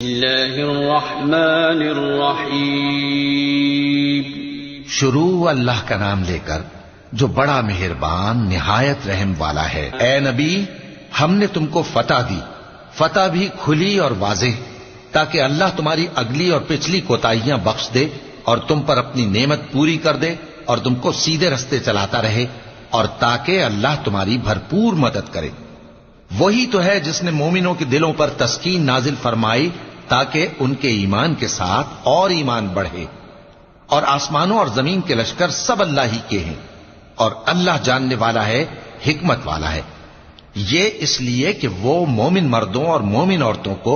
اللہ الرحمن الرحیم، شروع اللہ کا نام لے کر جو بڑا مہربان نہایت رحم والا ہے۔ اے نبی، ہم نے تم کو فتح دی، فتح بھی کھلی اور واضح، تاکہ اللہ تمہاری اگلی اور پچھلی کوتاہیاں بخش دے اور تم پر اپنی نعمت پوری کر دے اور تم کو سیدھے رستے چلاتا رہے، اور تاکہ اللہ تمہاری بھرپور مدد کرے۔ وہی تو ہے جس نے مومنوں کے دلوں پر تسکین نازل فرمائی تاکہ ان کے ایمان کے ساتھ اور ایمان بڑھے، اور آسمانوں اور زمین کے لشکر سب اللہ ہی کے ہیں، اور اللہ جاننے والا ہے، حکمت والا ہے۔ یہ اس لیے کہ وہ مومن مردوں اور مومن عورتوں کو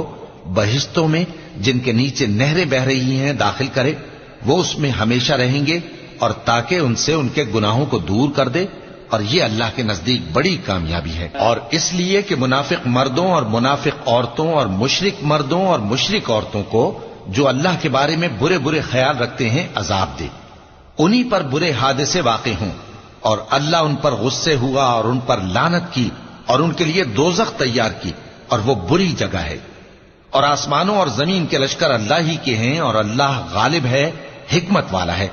بہشتوں میں جن کے نیچے نہریں بہہ رہی ہیں داخل کرے، وہ اس میں ہمیشہ رہیں گے، اور تاکہ ان سے ان کے گناہوں کو دور کر دے، اور یہ اللہ کے نزدیک بڑی کامیابی ہے۔ اور اس لیے کہ منافق مردوں اور منافق عورتوں اور مشرک مردوں اور مشرک عورتوں کو جو اللہ کے بارے میں برے برے خیال رکھتے ہیں عذاب دے، انہی پر برے حادثے واقع ہوں، اور اللہ ان پر غصے ہوا اور ان پر لعنت کی اور ان کے لیے دوزخ تیار کی، اور وہ بری جگہ ہے۔ اور آسمانوں اور زمین کے لشکر اللہ ہی کے ہیں، اور اللہ غالب ہے، حکمت والا ہے۔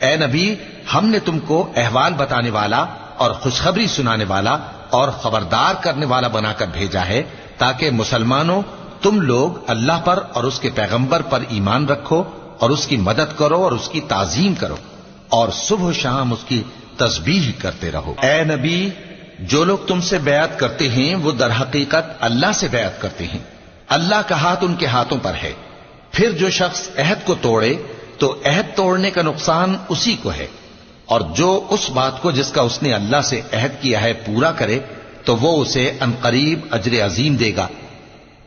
اے نبی، ہم نے تم کو احوال بتانے والا اور خوشخبری سنانے والا اور خبردار کرنے والا بنا کر بھیجا ہے، تاکہ مسلمانوں تم لوگ اللہ پر اور اس کے پیغمبر پر ایمان رکھو اور اس کی مدد کرو اور اس کی تعظیم کرو، اور صبح و شام اس کی تسبیح کرتے رہو۔ اے نبی، جو لوگ تم سے بیعت کرتے ہیں وہ در حقیقت اللہ سے بیعت کرتے ہیں، اللہ کا ہاتھ ان کے ہاتھوں پر ہے۔ پھر جو شخص عہد کو توڑے تو عہد توڑنے کا نقصان اسی کو ہے، اور جو اس بات کو جس کا اس نے اللہ سے عہد کیا ہے پورا کرے تو وہ اسے عنقریب اجر عظیم دے گا۔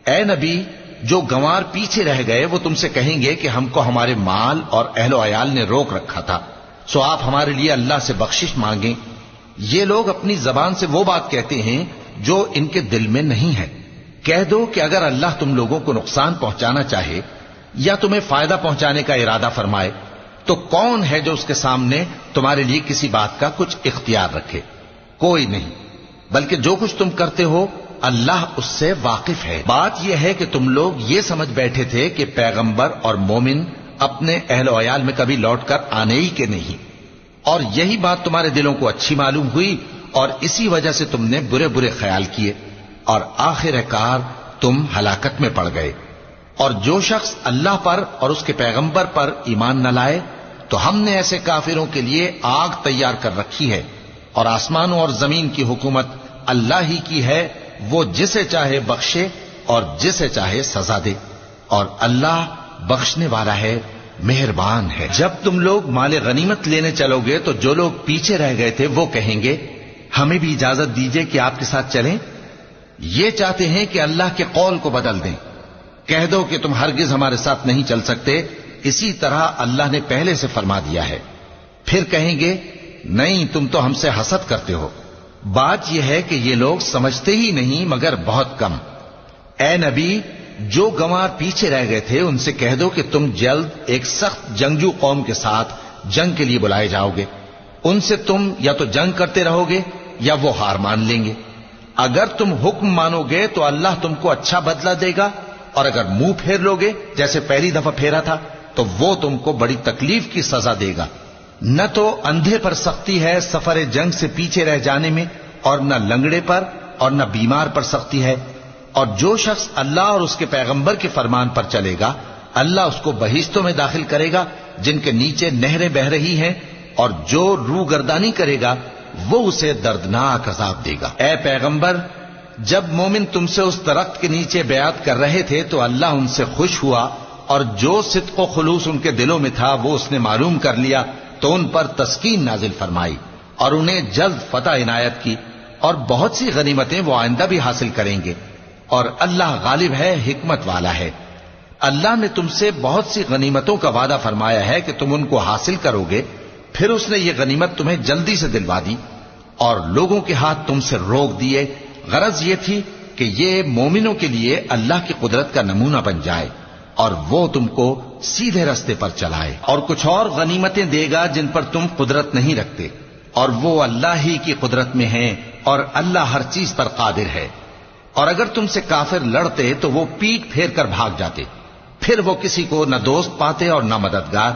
اے نبی، جو گنوار پیچھے رہ گئے وہ تم سے کہیں گے کہ ہم کو ہمارے مال اور اہل و عیال نے روک رکھا تھا، سو آپ ہمارے لیے اللہ سے بخشش مانگیں۔ یہ لوگ اپنی زبان سے وہ بات کہتے ہیں جو ان کے دل میں نہیں ہے۔ کہہ دو کہ اگر اللہ تم لوگوں کو نقصان پہنچانا چاہے یا تمہیں فائدہ پہنچانے کا ارادہ فرمائے تو کون ہے جو اس کے سامنے تمہارے لیے کسی بات کا کچھ اختیار رکھے؟ کوئی نہیں، بلکہ جو کچھ تم کرتے ہو اللہ اس سے واقف ہے۔ بات یہ ہے کہ تم لوگ یہ سمجھ بیٹھے تھے کہ پیغمبر اور مومن اپنے اہل و عیال میں کبھی لوٹ کر آنے ہی کے نہیں، اور یہی بات تمہارے دلوں کو اچھی معلوم ہوئی اور اسی وجہ سے تم نے برے برے خیال کیے، اور آخر کار تم ہلاکت میں پڑ گئے۔ اور جو شخص اللہ پر اور اس کے پیغمبر پر ایمان نہ لائے تو ہم نے ایسے کافروں کے لیے آگ تیار کر رکھی ہے، اور آسمانوں اور زمین کی حکومت اللہ ہی کی ہے، وہ جسے چاہے بخشے اور جسے چاہے سزا دے، اور اللہ بخشنے والا ہے، مہربان ہے۔ جب تم لوگ مال غنیمت لینے چلو گے تو جو لوگ پیچھے رہ گئے تھے وہ کہیں گے ہمیں بھی اجازت دیجیے کہ آپ کے ساتھ چلیں۔ یہ چاہتے ہیں کہ اللہ کے قول کو بدل دیں۔ کہہ دو کہ تم ہرگز ہمارے ساتھ نہیں چل سکتے، اسی طرح اللہ نے پہلے سے فرما دیا ہے۔ پھر کہیں گے نہیں، تم تو ہم سے حسد کرتے ہو۔ بات یہ ہے کہ یہ لوگ سمجھتے ہی نہیں مگر بہت کم۔ اے نبی، جو گنوار پیچھے رہ گئے تھے ان سے کہہ دو کہ تم جلد ایک سخت جنگجو قوم کے ساتھ جنگ کے لیے بلائے جاؤ گے، ان سے تم یا تو جنگ کرتے رہو گے یا وہ ہار مان لیں گے۔ اگر تم حکم مانو گے تو اللہ تم کو اچھا بدلہ دے گا، اور اگر منہ پھیر لو گے جیسے پہلی دفعہ پھیرا تھا تو وہ تم کو بڑی تکلیف کی سزا دے گا۔ نہ تو اندھے پر سختی ہے سفر جنگ سے پیچھے رہ جانے میں، اور نہ لنگڑے پر اور نہ بیمار پر سختی ہے۔ اور جو شخص اللہ اور اس کے پیغمبر کے فرمان پر چلے گا اللہ اس کو بہشتوں میں داخل کرے گا جن کے نیچے نہریں بہہ رہی ہیں، اور جو روگردانی کرے گا وہ اسے دردناک عذاب دے گا۔ اے پیغمبر، جب مومن تم سے اس درخت کے نیچے بیعت کر رہے تھے تو اللہ ان سے خوش ہوا، اور جو صدق و خلوص ان کے دلوں میں تھا وہ اس نے معلوم کر لیا تو ان پر تسکین نازل فرمائی اور انہیں جلد فتح عنایت کی، اور بہت سی غنیمتیں وہ آئندہ بھی حاصل کریں گے، اور اللہ غالب ہے، حکمت والا ہے۔ اللہ نے تم سے بہت سی غنیمتوں کا وعدہ فرمایا ہے کہ تم ان کو حاصل کرو گے، پھر اس نے یہ غنیمت تمہیں جلدی سے دلوا دی اور لوگوں کے ہاتھ تم سے روک دیے۔ غرض یہ تھی کہ یہ مومنوں کے لیے اللہ کی قدرت کا نمونہ بن جائے اور وہ تم کو سیدھے رستے پر چلائے، اور کچھ اور غنیمتیں دے گا جن پر تم قدرت نہیں رکھتے، اور وہ اللہ ہی کی قدرت میں ہیں، اور اللہ ہر چیز پر قادر ہے۔ اور اگر تم سے کافر لڑتے تو وہ پیٹ پھیر کر بھاگ جاتے، پھر وہ کسی کو نہ دوست پاتے اور نہ مددگار۔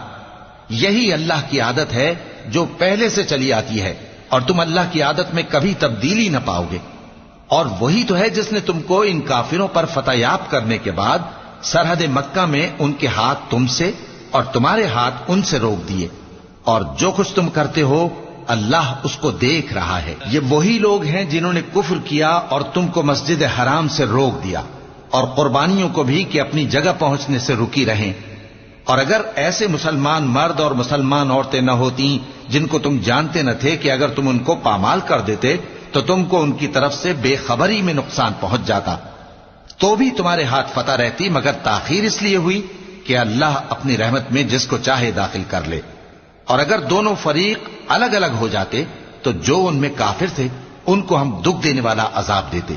یہی اللہ کی عادت ہے جو پہلے سے چلی آتی ہے، اور تم اللہ کی عادت میں کبھی تبدیلی نہ پاؤ گے۔ اور وہی تو ہے جس نے تم کو ان کافروں پر فتح یاب کرنے کے بعد سرحد مکہ میں ان کے ہاتھ تم سے اور تمہارے ہاتھ ان سے روک دیے، اور جو کچھ تم کرتے ہو اللہ اس کو دیکھ رہا ہے۔ یہ وہی لوگ ہیں جنہوں نے کفر کیا اور تم کو مسجد حرام سے روک دیا، اور قربانیوں کو بھی کہ اپنی جگہ پہنچنے سے رکی رہیں۔ اور اگر ایسے مسلمان مرد اور مسلمان عورتیں نہ ہوتی جن کو تم جانتے نہ تھے کہ اگر تم ان کو پامال کر دیتے تو تم کو ان کی طرف سے بے خبری میں نقصان پہنچ جاتا، تو بھی تمہارے ہاتھ فتح رہتی، مگر تاخیر اس لیے ہوئی کہ اللہ اپنی رحمت میں جس کو چاہے داخل کر لے۔ اور اگر دونوں فریق الگ الگ ہو جاتے تو جو ان میں کافر تھے ان کو ہم دکھ دینے والا عذاب دیتے۔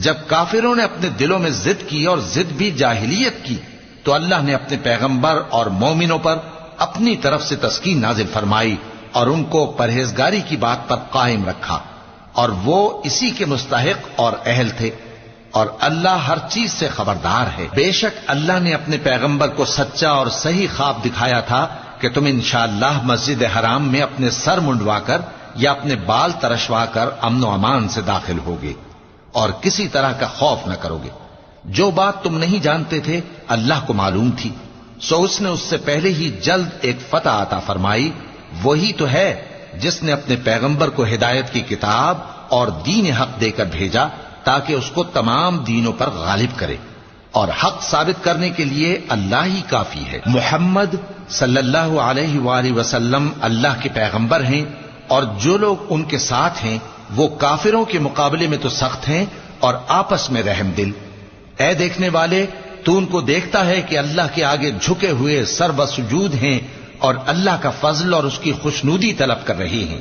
جب کافروں نے اپنے دلوں میں ضد کی، اور ضد بھی جاہلیت کی، تو اللہ نے اپنے پیغمبر اور مومنوں پر اپنی طرف سے تسکین نازل فرمائی اور ان کو پرہیزگاری کی بات پر قائم رکھا، اور وہ اسی کے مستحق اور اہل تھے، اور اللہ ہر چیز سے خبردار ہے۔ بے شک اللہ نے اپنے پیغمبر کو سچا اور صحیح خواب دکھایا تھا کہ تم انشاءاللہ مسجد حرام میں اپنے سر منڈوا کر یا اپنے بال ترشوا کر امن و امان سے داخل ہوگے اور کسی طرح کا خوف نہ کرو گے۔ جو بات تم نہیں جانتے تھے اللہ کو معلوم تھی، سو اس نے اس سے پہلے ہی جلد ایک فتح عطا فرمائی۔ وہی تو ہے جس نے اپنے پیغمبر کو ہدایت کی کتاب اور دین حق دے کر بھیجا تاکہ اس کو تمام دینوں پر غالب کرے، اور حق ثابت کرنے کے لیے اللہ ہی کافی ہے۔ محمد صلی اللہ علیہ وآلہ وسلم اللہ کے پیغمبر ہیں، اور جو لوگ ان کے ساتھ ہیں وہ کافروں کے مقابلے میں تو سخت ہیں اور آپس میں رحم دل۔ اے دیکھنے والے، تو ان کو دیکھتا ہے کہ اللہ کے آگے جھکے ہوئے سر بسجود ہیں اور اللہ کا فضل اور اس کی خوشنودی طلب کر رہے ہیں۔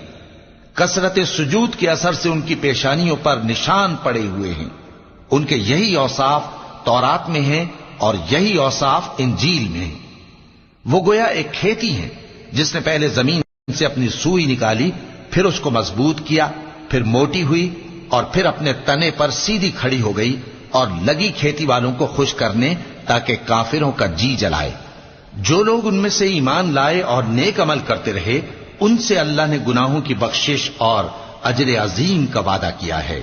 کثرت سجود کے اثر سے ان کی پیشانیوں پر نشان پڑے ہوئے ہیں۔ ان کے یہی اوصاف تورات میں ہیں اور یہی اوصاف انجیل میں ہیں۔ وہ گویا ایک کھیتی ہے جس نے پہلے زمین سے اپنی سوئی نکالی، پھر اس کو مضبوط کیا، پھر موٹی ہوئی، اور پھر اپنے تنے پر سیدھی کھڑی ہو گئی، اور لگی کھیتی والوں کو خوش کرنے تاکہ کافروں کا جی جلائے۔ جو لوگ ان میں سے ایمان لائے اور نیک عمل کرتے رہے ان سے اللہ نے گناہوں کی بخشش اور اجر عظیم کا وعدہ کیا ہے۔